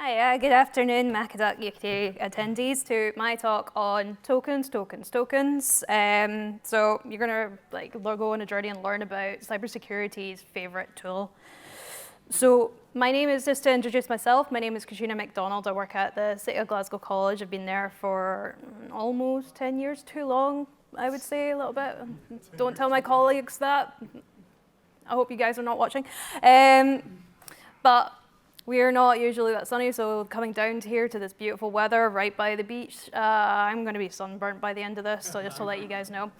Hi, good afternoon, Macaduck UK attendees to my talk on tokens. So you're gonna go on a journey and learn about cybersecurity's favorite tool. So my name is, just to introduce myself, my name is Catriona McDonald. I work at the City of Glasgow College. I've been there for almost 10 years, too long, I would say, a little bit. Don't tell my colleagues that. I hope you guys are not watching. But we're not usually that sunny, so coming down to here to this beautiful weather right by the beach, I'm going to be sunburnt by the end of this, so just to let you guys know.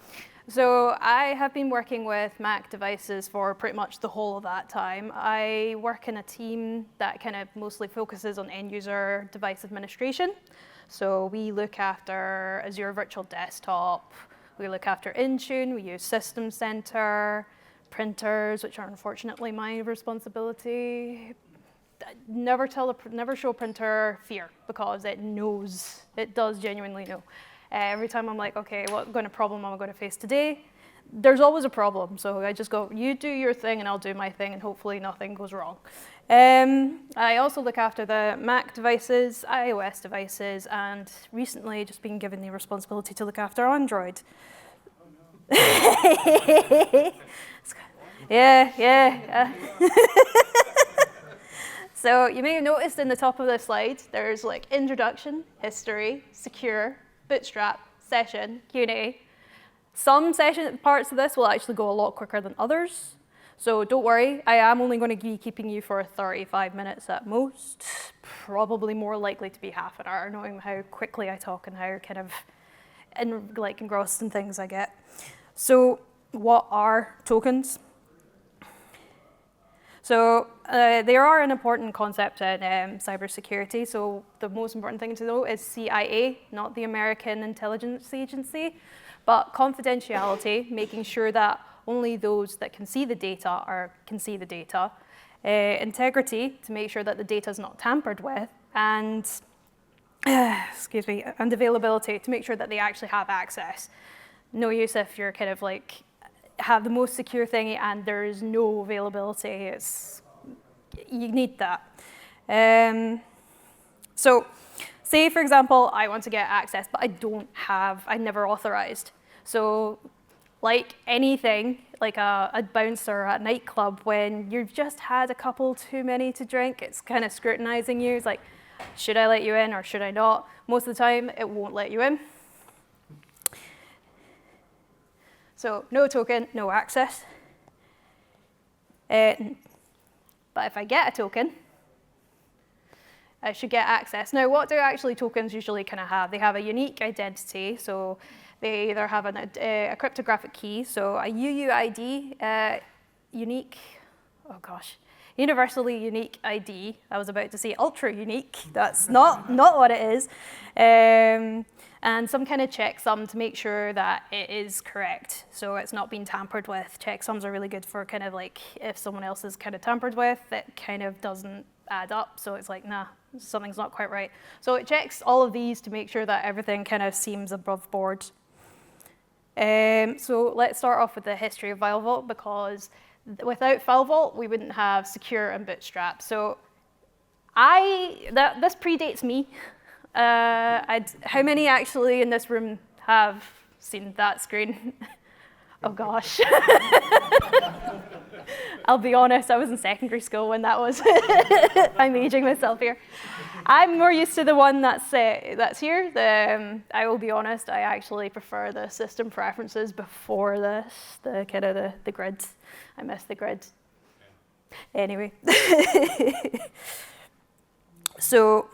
So I have been working with Mac devices for pretty much the whole of that time. I work in a team that kind of mostly focuses on end user device administration. So we look after Azure Virtual Desktop, we look after Intune, we use System Center, printers, which are unfortunately my responsibility. Never show a printer fear, because it knows, it does genuinely know. Every time I'm like, okay, what kind of problem am I going to face today? There's always a problem, so I just go, you do your thing and I'll do my thing, and hopefully nothing goes wrong. I also look after the Mac devices, iOS devices, and recently just been given the responsibility to look after Android. Yeah. So you may have noticed in the top of the slide, there's like introduction, history, secure, bootstrap, session, Q&A. Some session parts of this will actually go a lot quicker than others. So don't worry, I am only going to be keeping you for 35 minutes at most, probably more likely to be half an hour, knowing how quickly I talk and how kind of engrossed in things I get. So what are tokens? So they are an important concept in cybersecurity. So the most important thing to know is CIA, not the American intelligence agency, but confidentiality, making sure that only those that can see the data can see the data. Integrity, to make sure that the data is not tampered with, and and availability, to make sure that they actually have access. No use if you're kind of like have the most secure thing and there is no availability. You need that. So say, for example, I want to get access, but I never authorized. So like anything, like a bouncer at a nightclub, when you've just had a couple too many to drink, it's kind of scrutinizing you. It's like, should I let you in or should I not? Most of the time, it won't let you in. So no token, no access. But if I get a token, I should get access. Now, what do actually tokens usually kind of have? They have a unique identity. So they either have a cryptographic key, so a UUID, universally unique ID. I was about to say ultra unique. That's not what it is. And some kind of checksum to make sure that it is correct. So it's not being tampered with. Checksums are really good for kind of like if someone else is kind of tampered with, it kind of doesn't add up. So it's like, nah, something's not quite right. So it checks all of these to make sure that everything kind of seems above board. So let's start off with the history of FileVault, because without FileVault, we wouldn't have Secure and Bootstrap. So this predates me. How many actually in this room have seen that screen? Oh gosh. I'll be honest, I was in secondary school when that was. I'm aging myself here. I'm more used to the one that's here. I will be honest, I actually prefer the system preferences before this, the grid. I miss the grid. Anyway. So,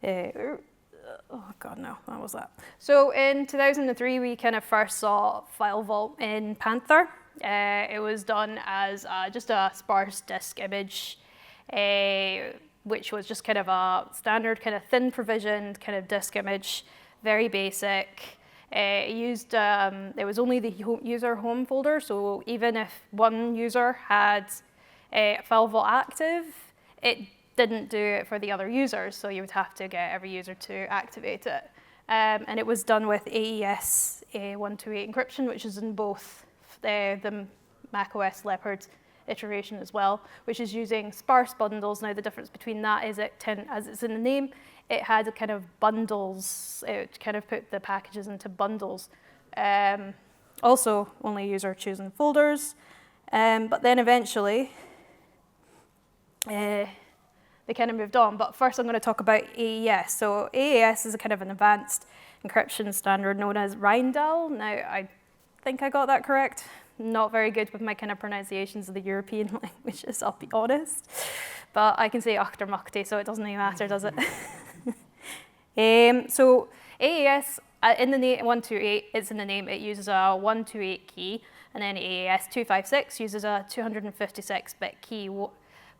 oh God, no, what was that? So in 2003, we kind of first saw FileVault in Panther. It was done as just a sparse disk image, which was just kind of a standard kind of thin provisioned kind of disk image, very basic. It was only the user home folder, so even if one user had FileVault active, it didn't do it for the other users, so you would have to get every user to activate it. And it was done with AES 128 encryption, which is in both the macOS Leopard iteration as well, which is using sparse bundles. Now the difference between that is as it's in the name, it had a kind of bundles, it kind of put the packages into bundles. Also, only user chosen folders, but then eventually, they kind of moved on. But first I'm going to talk about AES. So AES is a kind of an advanced encryption standard known as Rheindahl. Now, I think I got that correct. Not very good with my kind of pronunciations of the European languages, I'll be honest. But I can say Achtermachte, so it doesn't really matter, does it? So AES, in the name 128, it's in the name, it uses a 128 key, and then AES 256 uses a 256-bit key.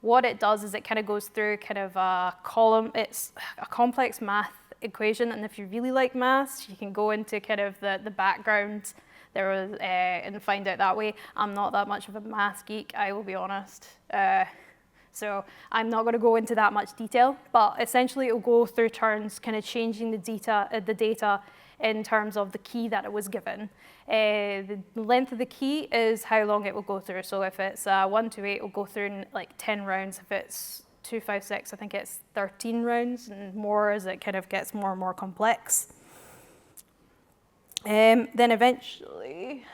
What it does is it kind of goes through kind of a column, it's a complex math equation, and if you really like maths, you can go into kind of the background there and find out that way. I'm not that much of a math geek, I will be honest. So I'm not going to go into that much detail, but essentially it will go through turns, kind of changing the data in terms of the key that it was given. The length of the key is how long it will go through. So if it's 128, it will go through in like 10 rounds. If it's 256, I think it's 13 rounds and more as it kind of gets more and more complex. Then eventually,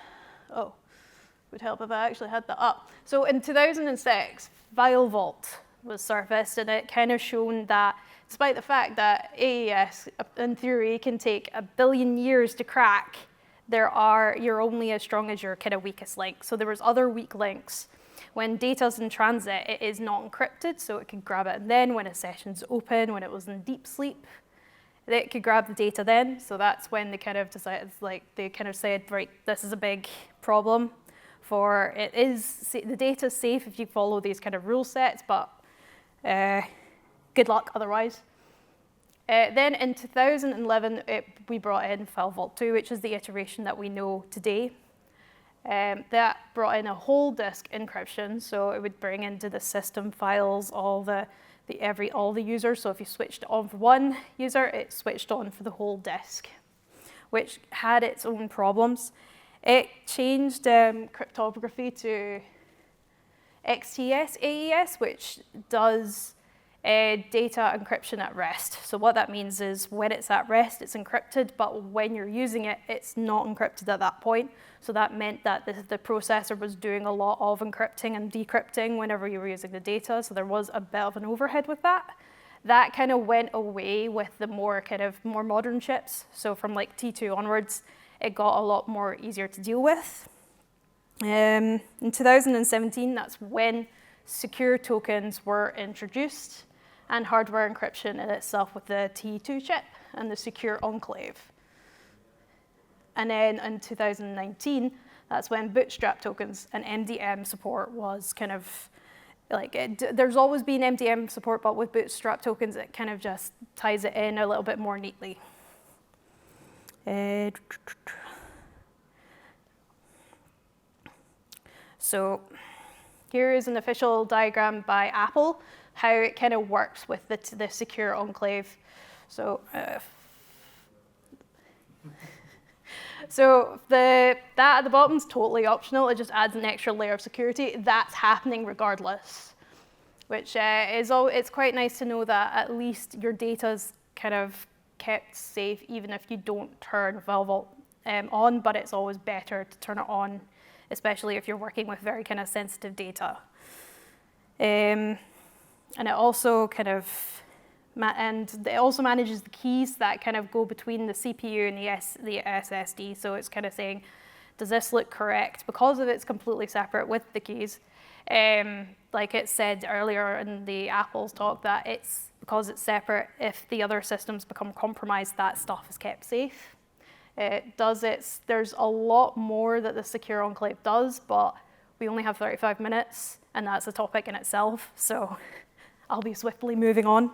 would help if I actually had that up. So in 2006, File Vault was surfaced, and it kind of shown that despite the fact that AES, in theory, can take 1 billion years to crack, you're only as strong as your kind of weakest link. So there was other weak links. When data's in transit, it is not encrypted, so it can grab it. And then when a session's open, when it was in deep sleep, it could grab the data then. So that's when they kind of decided, they kind of said, right, this is a big problem. The data's safe if you follow these kind of rule sets, but good luck otherwise. Then in 2011, we brought in File Vault 2, which is the iteration that we know today. That brought in a whole disk encryption, so it would bring into the system files all the users. So if you switched on for one user, it switched on for the whole disk, which had its own problems. It changed cryptography to XTS AES, which does data encryption at rest. So what that means is when it's at rest, it's encrypted, but when you're using it, it's not encrypted at that point. So that meant that the processor was doing a lot of encrypting and decrypting whenever you were using the data. So there was a bit of an overhead with that. That kind of went away with the more modern chips. So from like T2 onwards, it got a lot more easier to deal with. In 2017, that's when secure tokens were introduced and hardware encryption in itself with the T2 chip and the secure enclave. And then in 2019, that's when bootstrap tokens and MDM support was kind of there's always been MDM support, but with bootstrap tokens, it kind of just ties it in a little bit more neatly. So here is an official diagram by Apple, how it kind of works with the secure enclave. So, that at the bottom is totally optional. It just adds an extra layer of security. That's happening regardless, which it's quite nice to know that at least your data's kind of kept safe, even if you don't turn File Vault on, but it's always better to turn it on, especially if you're working with very kind of sensitive data. And it also manages the keys that kind of go between the CPU and the SSD. So it's kind of saying, does this look correct? Because of it's completely separate with the keys. Like it said earlier in the Apple's talk, that because it's separate, if the other systems become compromised, that stuff is kept safe. There's a lot more that the secure enclave does, but we only have 35 minutes, and that's a topic in itself, so I'll be swiftly moving on.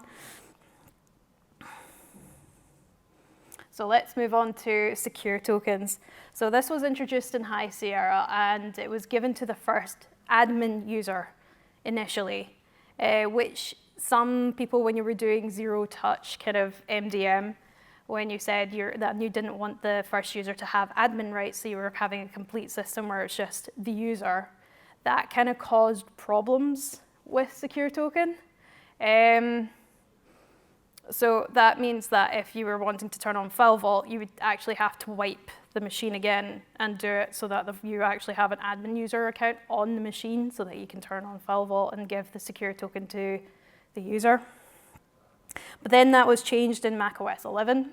So let's move on to secure tokens. So this was introduced in High Sierra, and it was given to the first admin user initially, which some people, when you were doing zero-touch kind of MDM, when you said that you didn't want the first user to have admin rights, so you were having a complete system where it's just the user, that kind of caused problems with Secure Token. So that means that if you were wanting to turn on File Vault, you would actually have to wipe the machine again and do it so that you actually have an admin user account on the machine so that you can turn on File Vault and give the Secure Token to the user. But then that was changed in macOS 11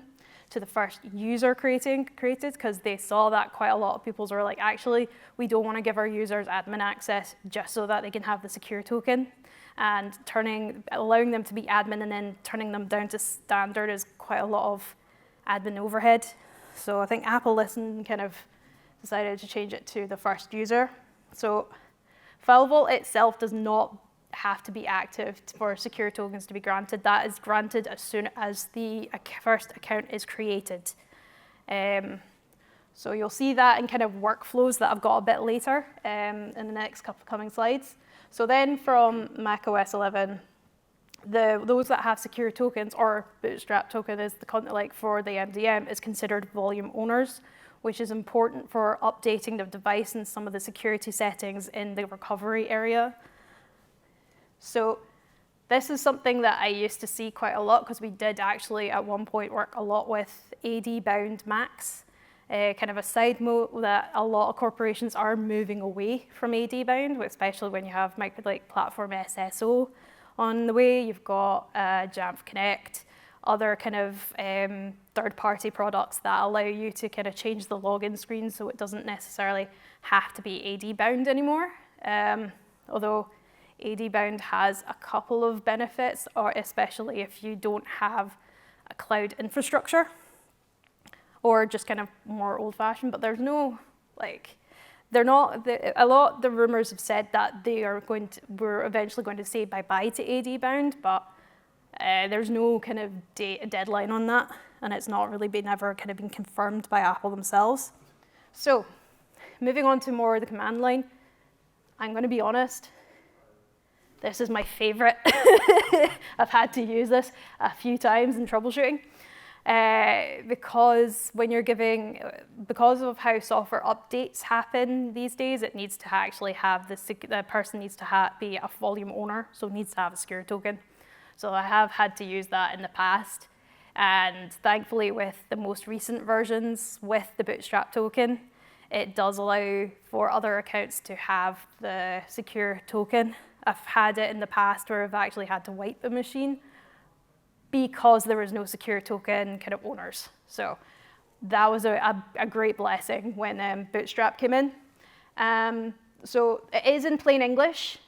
to the first user created because they saw that quite a lot of people were like, actually, we don't want to give our users admin access just so that they can have the Secure Token. And allowing them to be admin and then turning them down to standard is quite a lot of admin overhead. So I think Apple listened and kind of decided to change it to the first user. So File Vault itself does not have to be active for Secure Tokens to be granted. That is granted as soon as the first account is created. So you'll see that in kind of workflows that I've got a bit later in the next couple coming slides. So then from macOS 11, those that have Secure Tokens or Bootstrap token is for the MDM is considered volume owners, which is important for updating the device and some of the security settings in the recovery area. So this is something that I used to see quite a lot because we did actually at one point work a lot with AD-bound Macs. Kind of a side note that a lot of corporations are moving away from AD-bound, especially when you have platform SSO on the way. You've got Jamf Connect, other kind of third-party products that allow you to kind of change the login screen so it doesn't necessarily have to be AD-bound anymore. Although AD-bound has a couple of benefits, or especially if you don't have a cloud infrastructure, or just kind of more old-fashioned, but there's no, the rumors have said that we're eventually going to say bye-bye to AD-bound, but there's no kind of deadline on that, and it's not really been confirmed by Apple themselves. So, moving on to more of the command line, I'm gonna be honest, this is my favorite. I've had to use this a few times in troubleshooting. Because because of how software updates happen these days, it needs to actually have the person needs to be a volume owner, so it needs to have a Secure Token. So I have had to use that in the past, and thankfully with the most recent versions with the Bootstrap token, it does allow for other accounts to have the Secure Token. I've had it in the past where I've actually had to wipe the machine because there was no Secure Token kind of owners. So that was a great blessing when Bootstrap came in. So it is in plain English.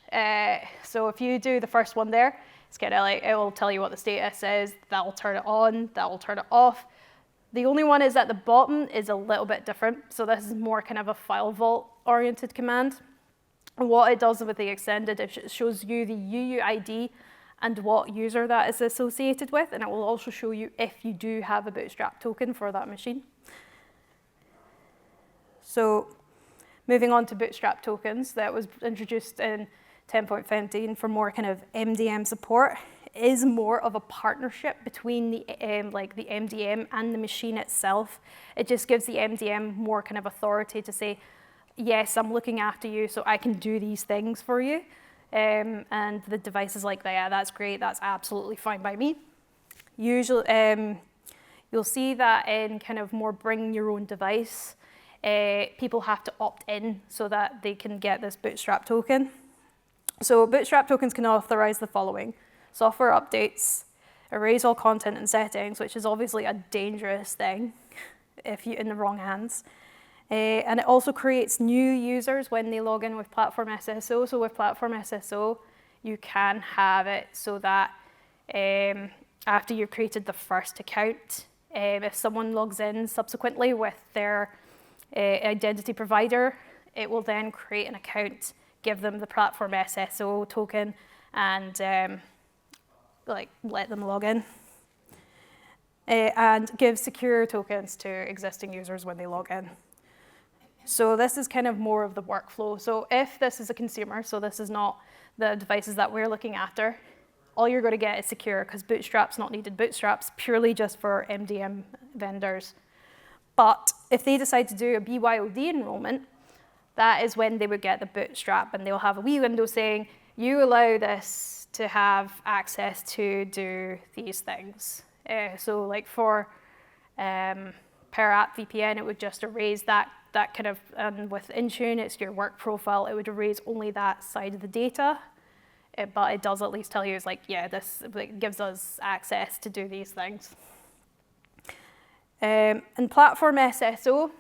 So if you do the first one there, it's kind of it will tell you what the status is. That will turn it on, that will turn it off. The only one is at the bottom is a little bit different. So this is more kind of a File Vault oriented command. And what it does with the extended, it shows you the UUID and what user that is associated with, and it will also show you if you do have a Bootstrap token for that machine. So moving on to Bootstrap tokens that was introduced in 10.15 for more kind of MDM support, is more of a partnership between the the MDM and the machine itself. It just gives the MDM more kind of authority to say, yes, I'm looking after you, so I can do these things for you. And the device is like, yeah, that's great, that's absolutely fine by me. Usually, you'll see that in kind of more bring your own device, people have to opt in so that they can get this Bootstrap token. So Bootstrap tokens can authorize the following: software updates, erase all content and settings, which is obviously a dangerous thing if you're in the wrong hands. And it also creates new users when they log in with Platform SSO. So with Platform SSO, you can have it so that after you've created the first account, if someone logs in subsequently with their identity provider, it will then create an account, give them the Platform SSO token, and let them log in. And give secure tokens to existing users when they log in. So this is kind of more of the workflow. So if this is a consumer, so this is not the devices that we're looking after, all you're going to get is secure because Bootstrap's not needed. Bootstrap's purely just for MDM vendors. But if they decide to do a BYOD enrollment, that is when they would get the bootstrap, and they'll have a wee window saying, you allow this to have access to do these things. So like for per app VPN, it would just erase that kind of, and with Intune, it's your work profile, it would erase only that side of the data. But it does at least tell you, it's like, yeah, this gives us access to do these things. And platform SSO,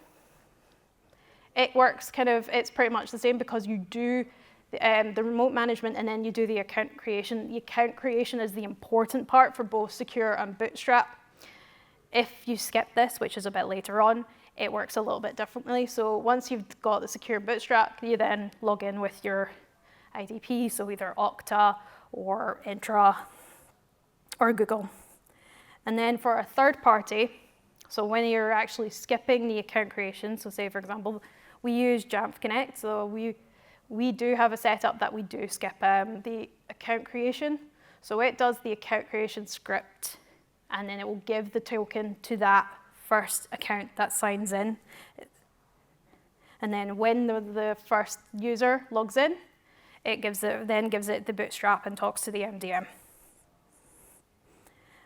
it works it's pretty much the same, because you do the remote management and then you do the account creation. The account creation is the important part for both Secure and Bootstrap. If you skip this, which is a bit later on, it works a little bit differently. So once you've got the Secure Bootstrap, you then log in with your IDP, so either Okta or Entra or Google. And then for a third party, so when you're actually skipping the account creation, so say for example, we use Jamf Connect, so we do have a setup that we do skip the account creation. So it does the account creation script, and then it will give the token to that first account that signs in. And then when the first user logs in, it then gives it the bootstrap and talks to the MDM.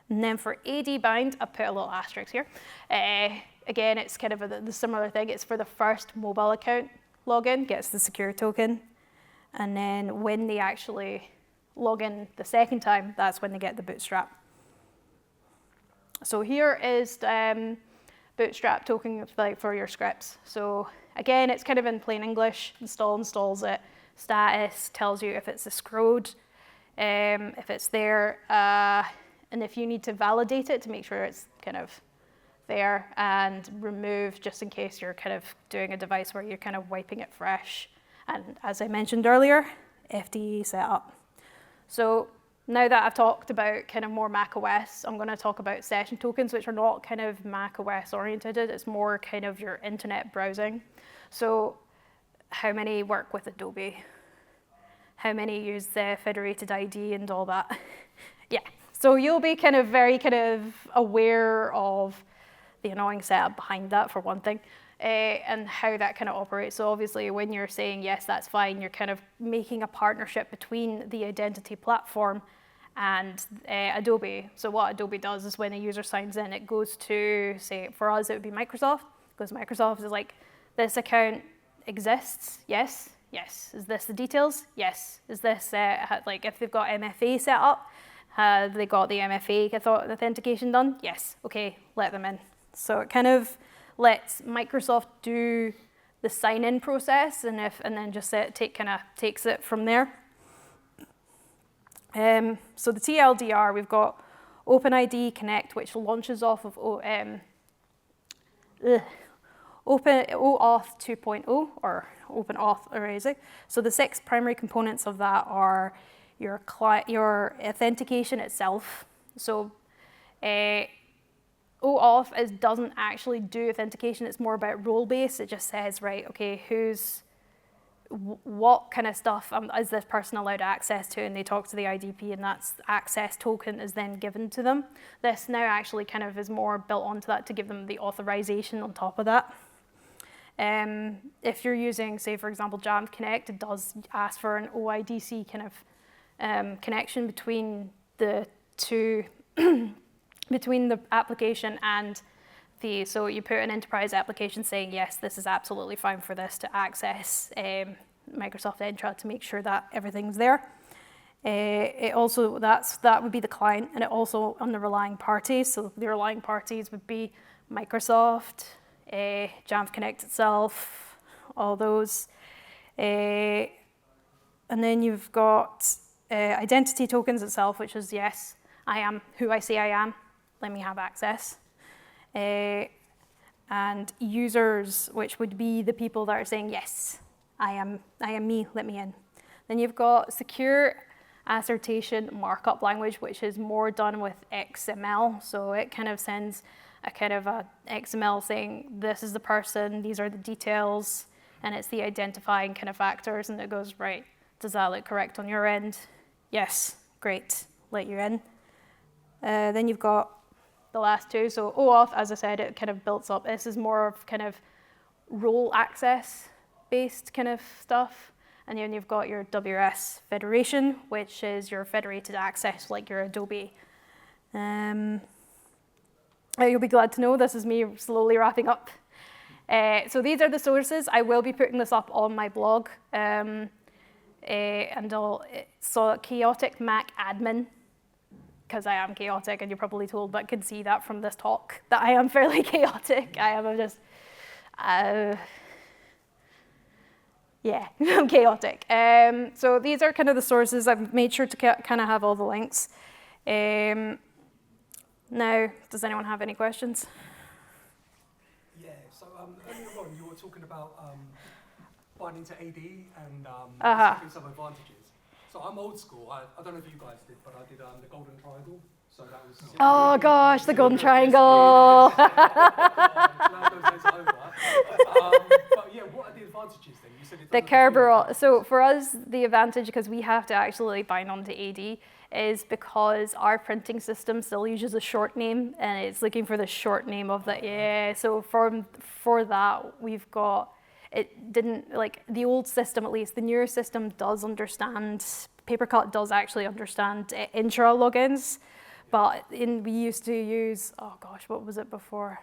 And then for AD bind, I put a little asterisk here. Again, it's kind of the similar thing. It's for the first mobile account login, gets the secure token. And then when they actually log in the second time, that's when they get the bootstrap. So here is bootstrap token for your scripts. So again, it's kind of in plain English. Installs it. Status tells you if it's escrowed, if it's there, and if you need to validate it to make sure it's kind of there, and remove just in case you're kind of doing a device where you're kind of wiping it fresh. And as I mentioned earlier, FDE setup. So now that I've talked about kind of more Mac OS, I'm going to talk about session tokens, which are not kind of Mac OS oriented. It's more kind of your internet browsing. So how many work with Adobe? How many use the federated ID and all that? Yeah, so you'll be kind of very kind of aware of the annoying setup behind that, for one thing, and how that kind of operates. So obviously when you're saying, yes, that's fine, you're kind of making a partnership between the identity platform and Adobe. So what Adobe does is when a user signs in, it goes to, say, for us, it would be Microsoft, because Microsoft is like, this account exists, yes, yes. Is this the details? Yes. Is this, like, if they've got MFA set up, have they got the MFA authentication done? Yes. Okay, let them in. So it kind of lets Microsoft do the sign-in process, and then just takes it from there. So the TLDR, we've got OpenID Connect, which launches off of OAuth 2.0, or OpenAuth Erasing. So the 6 primary components of that are your authentication itself. So OAuth doesn't actually do authentication. It's more about role-based. It just says, right, okay, what kind of stuff is this person allowed access to, and they talk to the IDP, and that access token is then given to them. This now actually kind of is more built onto that to give them the authorization on top of that. If you're using, say, for example, Jamf Connect, it does ask for an OIDC kind of connection between the two, between the application and so you put an enterprise application saying, yes, this is absolutely fine for this to access Microsoft Entra, to make sure that everything's there. It also, that would be the client, and it also on the relying parties. So the relying parties would be Microsoft, Jamf Connect itself, all those. And then you've got identity tokens itself, which is, yes, I am who I say I am, let me have access. And users, which would be the people that are saying, yes, I am me, let me in. Then you've got secure assertion markup language, which is more done with XML. So it kind of sends a kind of a XML saying, this is the person, these are the details, and it's the identifying kind of factors, and it goes, right, does that look correct on your end? Yes, great, let you in. Then you've got the last two. So OAuth, as I said, it kind of builds up. This is more of kind of role access. desktop-based kind of stuff. And then you've got your WS Federation, which is your federated access, like your Adobe. You'll be glad to know this is me slowly wrapping up. So these are the sources. I will be putting this up on my blog. So chaotic Mac admin, because I am chaotic, and you're probably told, but can see that from this talk, that I am fairly chaotic. I am just, yeah, I'm chaotic. So these are kind of the sources. I've made sure to kind of have all the links. Now, does anyone have any questions? Yeah, so earlier on you were talking about binding to AD and having some advantages. So I'm old school. I don't know if you guys did, but I did the golden triangle. So that was. Oh gosh, the golden triangle. But yeah, what are the advantages then? You said The Kerberos. So for us, the advantage, because we have to actually bind onto AD, is because our printing system still uses a short name, and it's looking for the short name of the, yeah. So for that, we've got, it didn't, like the old system at least, the newer system does understand, Papercut does actually understand intra logins, but we used to use, oh gosh, what was it before?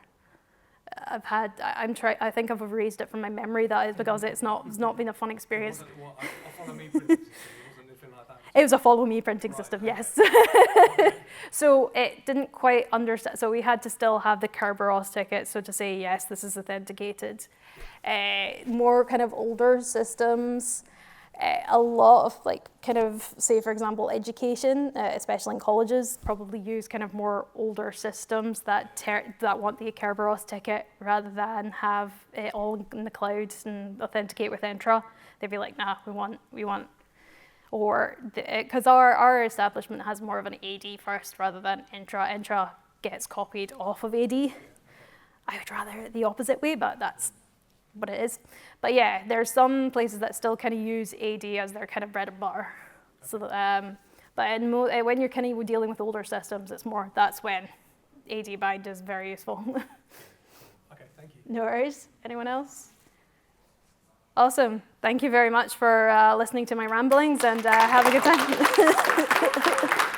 I think I've erased it from my memory, that is because it's not been a fun experience. It was a follow me printing system, yes. So it didn't quite understand, so we had to still have the Kerberos ticket, so to say, yes, this is authenticated. More kind of older systems, a lot of like kind of, say for example, education, especially in colleges, probably use kind of more older systems that want the Kerberos ticket rather than have it all in the cloud and authenticate with Entra. They'd be like, nah, we want. Or, because our establishment has more of an AD first rather than Entra. Entra gets copied off of AD. I would rather the opposite way, but that's what it is. But yeah, there's some places that still kind of use AD as their kind of bread and butter. So, but when you're kind of dealing with older systems, that's when AD bind is very useful. Okay, thank you. No worries. Anyone else? Awesome. Thank you very much for listening to my ramblings, and have a good time.